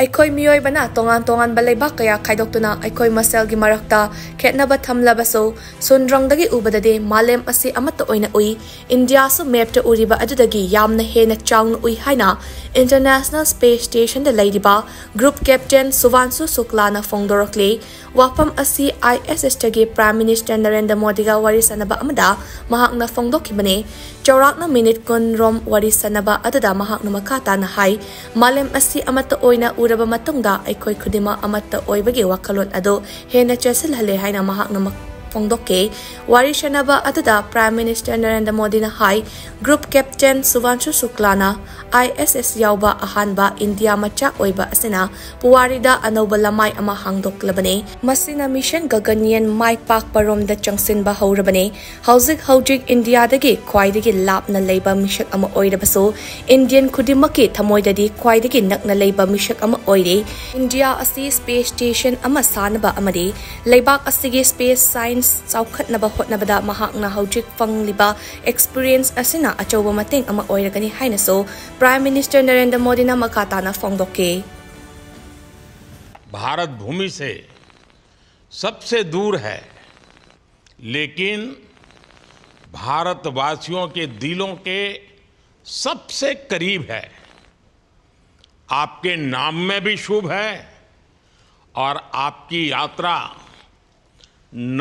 ꯑꯩꯈꯣꯏ ꯃꯤꯑꯣꯏꯕꯅ ꯇꯣꯉꯥꯟ-ꯇꯣꯉꯥꯟꯕ ꯂꯩꯕꯥꯛ ꯀꯌꯥ ꯈꯥꯏꯗꯣꯛꯇꯨꯅ ꯑꯩꯈꯣꯏ ꯃꯁꯦꯜꯒꯤ ꯃꯔꯛꯇ ꯈꯦꯠꯅꯕ ꯊꯝꯂꯕꯁꯨ ꯁꯨꯟꯗ꯭ꯔꯪꯗꯒꯤ ꯎꯕꯗꯗꯤ ꯃꯥꯂꯦꯝ ꯑꯁꯤ ꯑꯃꯠꯇ ꯑꯣꯏꯅ ꯎꯏ, ꯏꯟꯗꯤꯌꯥꯁꯨ ꯃꯦꯞꯇ ꯎꯔꯤꯕ ꯑꯗꯨꯗꯒꯤ ꯌꯥꯝꯅ ꯍꯦꯟꯅ ꯆꯥꯎꯅ ꯎꯏ ꯍꯥꯏꯅ ꯏꯟꯇꯔꯅꯦꯁꯅꯦꯜ ꯁ꯭ꯄꯦꯁ ꯁ꯭ꯇꯦꯁꯟꯗ ꯂꯩꯔꯤꯕ ꯒ꯭ꯔꯨꯞ ꯀꯦꯞꯇꯦꯟ ꯁꯨꯚꯥꯟꯁꯨ ꯁꯨꯛꯂꯥꯅ ꯐꯣꯡꯗꯣꯔꯛꯂꯤ꯫ ꯋꯥꯐꯝ ꯑꯁꯤ ISSꯇꯒꯤ ꯄ꯭ꯔꯥꯏꯝ ꯃꯤꯅꯤꯁꯇꯔ ꯅꯔꯦꯟꯗ꯭ꯔ ꯃꯣꯗꯤꯒ ꯋꯥꯔꯤ ꯁꯥꯅꯕ ꯑꯃꯗ ꯃꯍꯥꯛꯅ ꯐꯣꯡꯗꯣꯛꯈꯤꯕꯅꯤ꯫ ꯆꯥꯎꯔꯥꯛꯅ ꯃꯤꯅꯤꯠ 10 ꯔꯣꯝ ꯋꯥꯔꯤ ꯁꯥꯅꯕ ꯑꯗꯨꯗ ꯃꯍꯥꯛꯅ ꯃꯈꯥ ꯇꯥꯅ ꯍꯥꯏ, ꯃꯥꯂꯦꯝ ꯑꯁꯤ ꯑꯃꯠꯇ ꯑꯣꯏꯅ ꯎꯔꯕ ꯃꯇꯨꯡꯗ ꯑꯩꯈꯣꯏ ꯈꯨꯗꯤꯡꯃꯛ ꯑꯃꯠꯇ ꯑꯣꯏꯕꯒꯤ ꯋꯥꯈꯜꯂꯣꯟ ꯑꯗꯨ ꯍꯦꯟꯅ ꯆꯦꯠꯁꯤꯜꯍꯜꯂꯦ ꯍꯥꯏꯅ ꯃꯍꯥꯛꯅ ꯐꯣꯡꯗꯣꯛꯈꯤ꯫ ꯋꯥꯔꯤ ꯁꯥꯅꯕ ꯑꯗꯨꯗ ꯄ꯭ꯔꯥꯏꯝ ꯃꯤꯅꯤꯁꯇꯔ ꯅꯔꯦꯟꯗ꯭ꯔ ꯃꯣꯗꯤꯅ ꯍꯥꯏ, ꯒ꯭ꯔꯨꯞ ꯀꯦꯞꯇꯦꯟ ꯁꯨꯚꯥꯟꯁꯨ ꯁꯨꯛꯂꯥꯅ ISS ꯌꯥꯎꯕ ꯑꯍꯥꯟꯕ ꯏꯟꯗꯤꯌꯥ ꯃꯆꯥ ꯑꯣꯏꯕ ꯑꯁꯤꯅ ꯄꯨꯋꯥꯔꯤꯗ ꯑꯅꯧꯕ ꯂꯃꯥꯏ ꯑꯃ ꯍꯥꯡꯗꯣꯛꯂꯕꯅꯤ꯫ ꯃꯁꯤꯅ ꯃꯤꯁꯟ ꯒꯒꯟꯌꯥꯟ ꯃꯥꯏ ꯄꯥꯛꯄꯔꯣꯝꯗ ꯆꯪꯁꯤꯟꯕ ꯍꯧꯔꯕꯅꯤ꯫ ꯍꯧꯖꯤꯛ ꯏꯟꯗꯤꯌꯥꯗꯒꯤ ꯈ꯭ꯋꯥꯏꯗꯒꯤ ꯂꯥꯞꯅ ꯂꯩꯕ ꯃꯤꯁꯛ ꯑꯃ ꯑꯣꯏꯔꯕꯁꯨ ꯏꯟꯗꯤꯌꯟ ꯈꯨꯗꯤꯡꯃꯛꯀꯤ ꯊꯃꯣꯏꯗꯗꯤ ꯈ꯭ꯋꯥꯏꯗꯒꯤ ꯅꯛꯅ ꯂꯩꯕ ꯃꯤꯁꯛ ꯑꯃ ꯑꯣꯏꯔꯤ꯫ ꯏꯟꯗꯤꯌꯥ ꯑꯁꯤ ꯁ꯭ꯄꯦꯁ ꯁ꯭ꯇꯦꯁꯟ ꯑꯃ ꯁꯥꯅꯕ ꯑꯃꯗꯤ ꯂꯩꯕꯥꯛ ꯑꯁꯤꯒꯤ ꯁ꯭ꯄꯦꯁ ꯁꯥꯏꯟꯁ ꯆꯥꯎꯈꯠꯅꯕ ꯍꯣꯠꯅꯕꯗ ꯃꯍꯥꯛꯅ ꯍꯧꯖꯤꯛ ꯐꯪꯂꯤꯕ ꯑꯦꯛꯁꯄꯤꯔꯤꯌꯦꯟꯁ ꯑꯁꯤꯅ ꯑꯆꯧꯕ ꯃꯇꯦꯡ ꯑꯃ ꯑꯣꯏꯔꯒꯅꯤ ꯍꯥꯏꯅꯁꯨ ꯄ꯭ꯔꯥꯏꯝ ꯃꯤꯅꯤꯁꯇꯔ ꯅꯔꯦꯟद्र मोदी ने मखा ताना फोंदोके। भारत भूमि से सबसे दूर है, लेकिन भारतवासियों के दिलों के सबसे करीब है। आपके नाम में भी शुभ है और आपकी यात्रा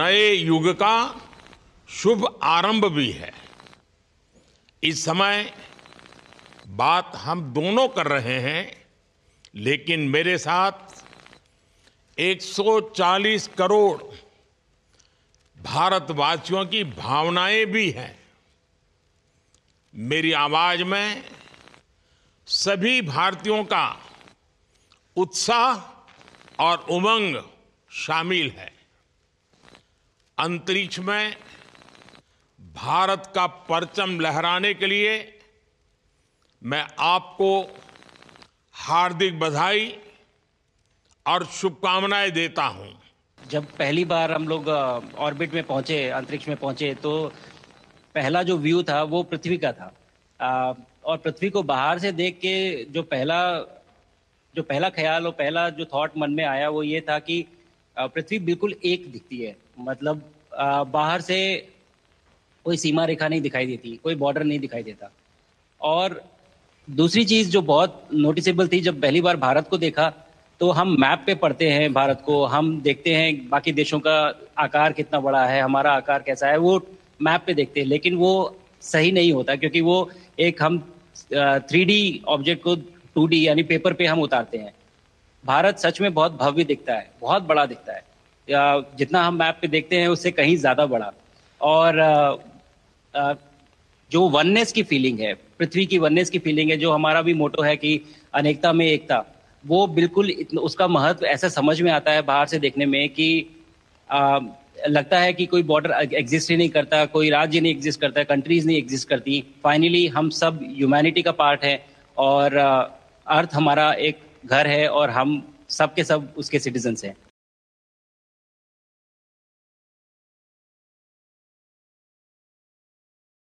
नए युग का शुभ आरंभ भी है। इस समय बात हम दोनों कर रहे हैं, लेकिन मेरे साथ 140 करोड़ भारतवासियों की भावनाएं भी हैं। मेरी आवाज में सभी भारतीयों का उत्साह और उमंग शामिल है। अंतरिक्ष में भारत का परचम लहराने के लिए मैं आपको हार्दिक बधाई और शुभकामनाएं देता हूं। जब पहली बार हम लोग ऑर्बिट में पहुंचे, अंतरिक्ष में पहुंचे, तो पहला जो व्यू था वो पृथ्वी का था। और पृथ्वी को बाहर से देख के जो पहला ख्याल और पहला जो थॉट मन में आया वो ये था कि पृथ्वी बिल्कुल एक दिखती है। मतलब बाहर से कोई सीमा रेखा नहीं दिखाई देती, कोई बॉर्डर नहीं दिखाई देता। और दूसरी चीज़ जो बहुत नोटिसेबल थी, जब पहली बार भारत को देखा तो हम मैप पे पढ़ते हैं भारत को, हम देखते हैं बाकी देशों का आकार कितना बड़ा है, हमारा आकार कैसा है, वो मैप पे देखते हैं। लेकिन वो सही नहीं होता, क्योंकि वो एक हम 3D ऑब्जेक्ट को 2D यानी पेपर पे हम उतारते हैं। भारत सच में बहुत भव्य दिखता है, बहुत बड़ा दिखता है, जितना हम मैप पे देखते हैं उससे कहीं ज़्यादा बड़ा। और जो वननेस की फीलिंग है, पृथ्वी की वननेस की फीलिंग है, जो हमारा भी मोटो है कि अनेकता में एकता, वो बिल्कुल उसका महत्व ऐसा समझ में आता है बाहर से देखने में कि लगता है कि कोई बॉर्डर एग्जिस्ट ही नहीं करता, कोई राज्य नहीं एग्जिस्ट करता, कंट्रीज नहीं एग्जिस्ट करती। फाइनली हम सब ह्यूमैनिटी का पार्ट है और अर्थ हमारा एक घर है और हम सब के सब उसके सिटीजन्स हैं।